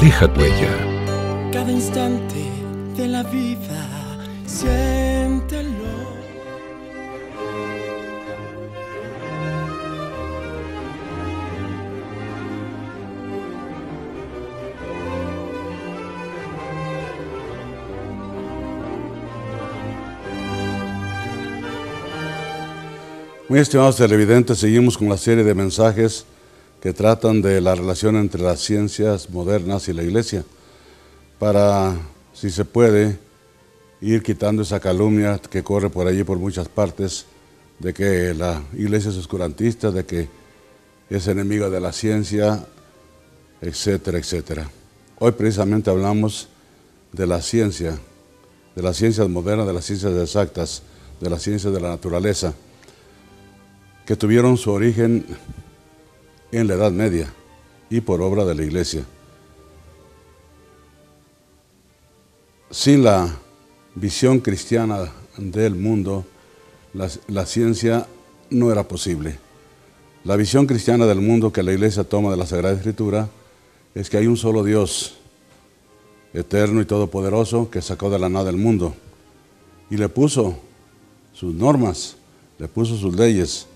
Deja huella. Cada instante de la vida, siéntelo. Muy estimados televidentes, seguimos con la serie de mensajes que tratan de la relación entre las ciencias modernas y la Iglesia, para, si se puede, ir quitando esa calumnia que corre por allí por muchas partes, de que la Iglesia es oscurantista, de que es enemiga de la ciencia, etcétera, etcétera. Hoy precisamente hablamos de la ciencia, de las ciencias modernas, de las ciencias exactas, de las ciencias de la naturaleza, que tuvieron su origen en la Edad Media y por obra de la Iglesia. Sin la visión cristiana del mundo, la ciencia no era posible. La visión cristiana del mundo que la Iglesia toma de la Sagrada Escritura es que hay un solo Dios, eterno y todopoderoso, que sacó de la nada el mundo y le puso sus normas, le puso sus leyes.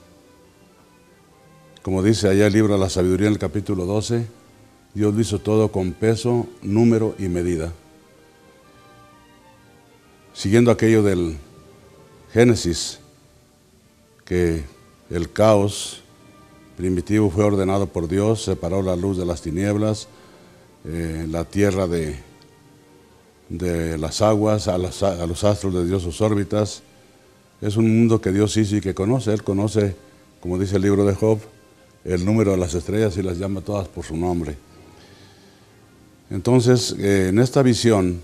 Como dice allá el libro de la Sabiduría en el capítulo 12, Dios lo hizo todo con peso, número y medida. Siguiendo aquello del Génesis, que el caos primitivo fue ordenado por Dios, separó la luz de las tinieblas, la tierra de las aguas, a los astros de Dios sus órbitas. Es un mundo que Dios hizo y que conoce. Él conoce, como dice el libro de Job, el número de las estrellas y las llama todas por su nombre. Entonces, en esta visión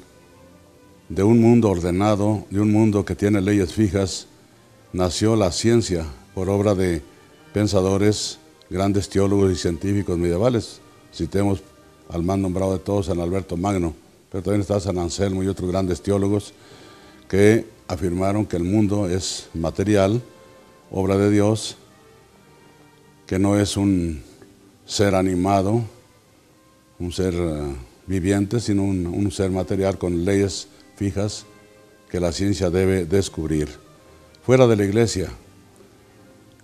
de un mundo ordenado, de un mundo que tiene leyes fijas, nació la ciencia por obra de pensadores, grandes teólogos y científicos medievales. Citemos al más nombrado de todos, San Alberto Magno, pero también está San Anselmo y otros grandes teólogos que afirmaron que el mundo es material, obra de Dios, que no es un ser animado, un ser viviente, sino un ser material con leyes fijas que la ciencia debe descubrir. Fuera de la Iglesia,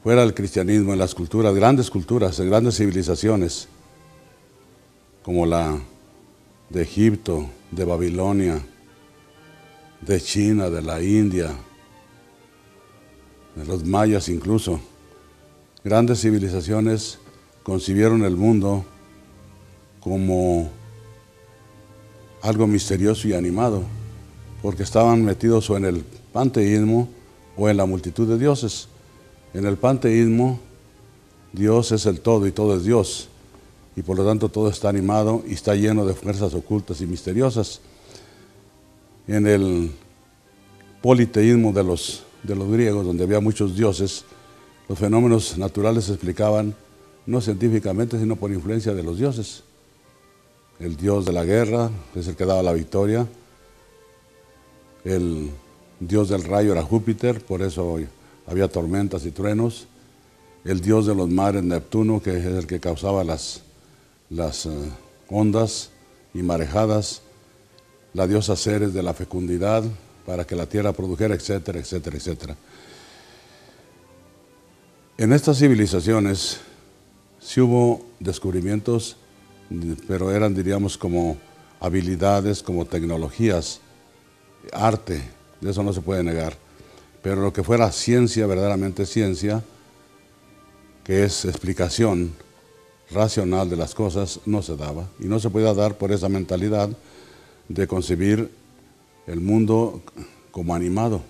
fuera del cristianismo, en las culturas, grandes civilizaciones, como la de Egipto, de Babilonia, de China, de la India, de los mayas incluso, grandes civilizaciones concibieron el mundo como algo misterioso y animado, porque estaban metidos o en el panteísmo o en la multitud de dioses. En el panteísmo, Dios es el todo y todo es Dios, y por lo tanto todo está animado y está lleno de fuerzas ocultas y misteriosas. En el politeísmo de los griegos, donde había muchos dioses, los fenómenos naturales se explicaban no científicamente, sino por influencia de los dioses. El dios de la guerra es el que daba la victoria. El dios del rayo era Júpiter, por eso había tormentas y truenos. El dios de los mares, Neptuno, que es el que causaba las ondas y marejadas. La diosa Ceres de la fecundidad, para que la tierra produjera, etcétera, etcétera, etcétera. En estas civilizaciones sí hubo descubrimientos, pero eran, diríamos, como habilidades, como tecnologías, arte, de eso no se puede negar. Pero lo que fuera ciencia, verdaderamente ciencia, que es explicación racional de las cosas, no se daba. Y no se podía dar por esa mentalidad de concebir el mundo como animado,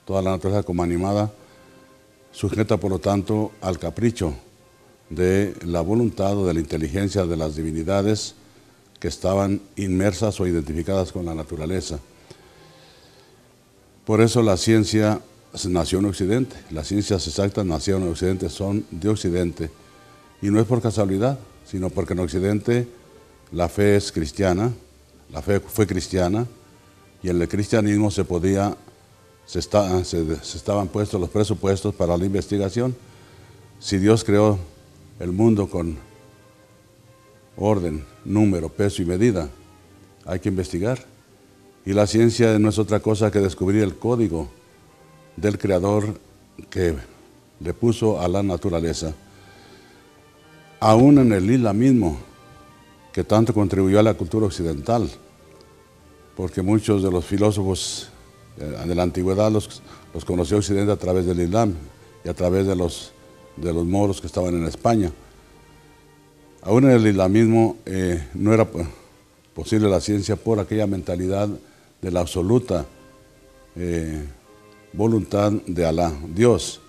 toda la naturaleza como animada, sujeta por lo tanto al capricho de la voluntad o de la inteligencia de las divinidades que estaban inmersas o identificadas con la naturaleza. Por eso la ciencia nació en Occidente, las ciencias exactas nacieron en Occidente, son de Occidente, y no es por casualidad, sino porque en Occidente la fe es cristiana, la fe fue cristiana, y en el cristianismo se estaban puestos los presupuestos para la investigación. Si Dios creó el mundo con orden, número, peso y medida. Hay que investigar. Y la ciencia no es otra cosa que descubrir el código del Creador que le puso a la naturaleza. Aún en el Islam mismo, que tanto contribuyó a la cultura occidental, porque muchos de los filósofos de la antigüedad los conoció Occidente a través del Islam y a través de los moros que estaban en España. Aún en el islamismo no era posible la ciencia por aquella mentalidad de la absoluta voluntad de Alá. Dios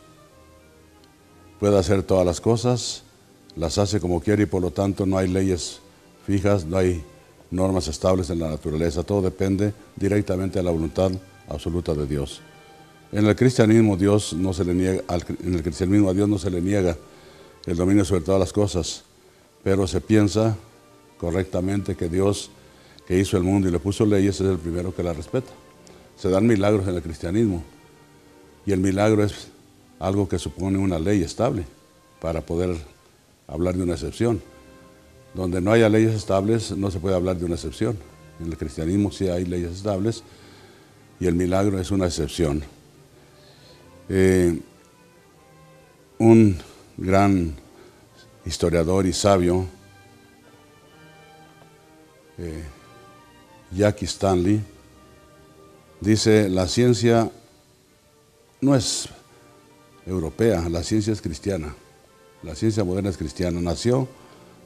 puede hacer todas las cosas, las hace como quiere y por lo tanto no hay leyes fijas, no hay normas estables en la naturaleza, todo depende directamente de la voluntad absoluta de Dios. En el cristianismo a Dios no se le niega el dominio sobre todas las cosas, pero se piensa correctamente que Dios, que hizo el mundo y le puso leyes, es el primero que la respeta. Se dan milagros en el cristianismo y el milagro es algo que supone una ley estable para poder hablar de una excepción. Donde no haya leyes estables no se puede hablar de una excepción. En el cristianismo sí hay leyes estables y el milagro es una excepción. Un gran historiador y sabio, Jackie Stanley, dice: la ciencia no es europea, la ciencia es cristiana. La ciencia moderna es cristiana. Nació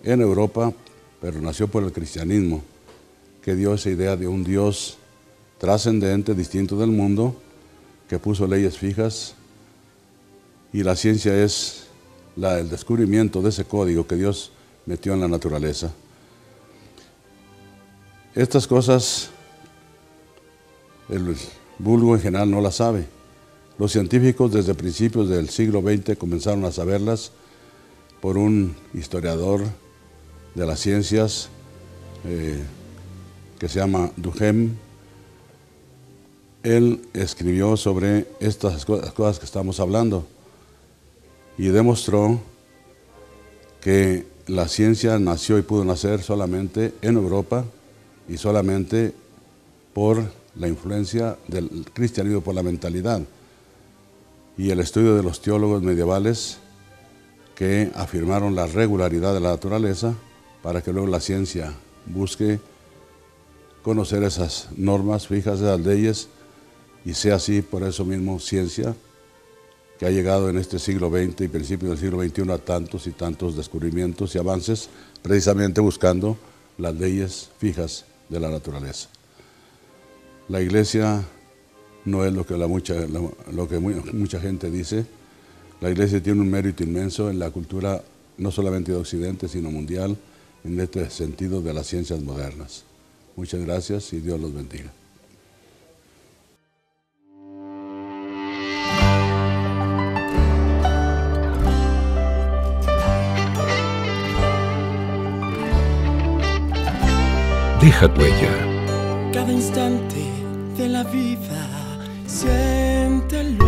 en Europa, pero nació por el cristianismo, que dio esa idea de un Dios trascendente, distinto del mundo, que puso leyes fijas, y la ciencia es el descubrimiento de ese código que Dios metió en la naturaleza. Estas cosas el vulgo en general no las sabe. Los científicos desde principios del siglo XX comenzaron a saberlas por un historiador de las ciencias que se llama Duhem. Él escribió sobre estas cosas que estamos hablando y demostró que la ciencia nació y pudo nacer solamente en Europa y solamente por la influencia del cristianismo, por la mentalidad y el estudio de los teólogos medievales que afirmaron la regularidad de la naturaleza para que luego la ciencia busque conocer esas normas fijas, esas leyes, y sea así por eso mismo ciencia que ha llegado en este siglo XX y principios del siglo XXI a tantos y tantos descubrimientos y avances, precisamente buscando las leyes fijas de la naturaleza. La Iglesia no es lo que mucha gente dice. La Iglesia tiene un mérito inmenso en la cultura, no solamente de Occidente, sino mundial, en este sentido de las ciencias modernas. Muchas gracias y Dios los bendiga. Deja tu huella. Cada instante de la vida, siéntelo.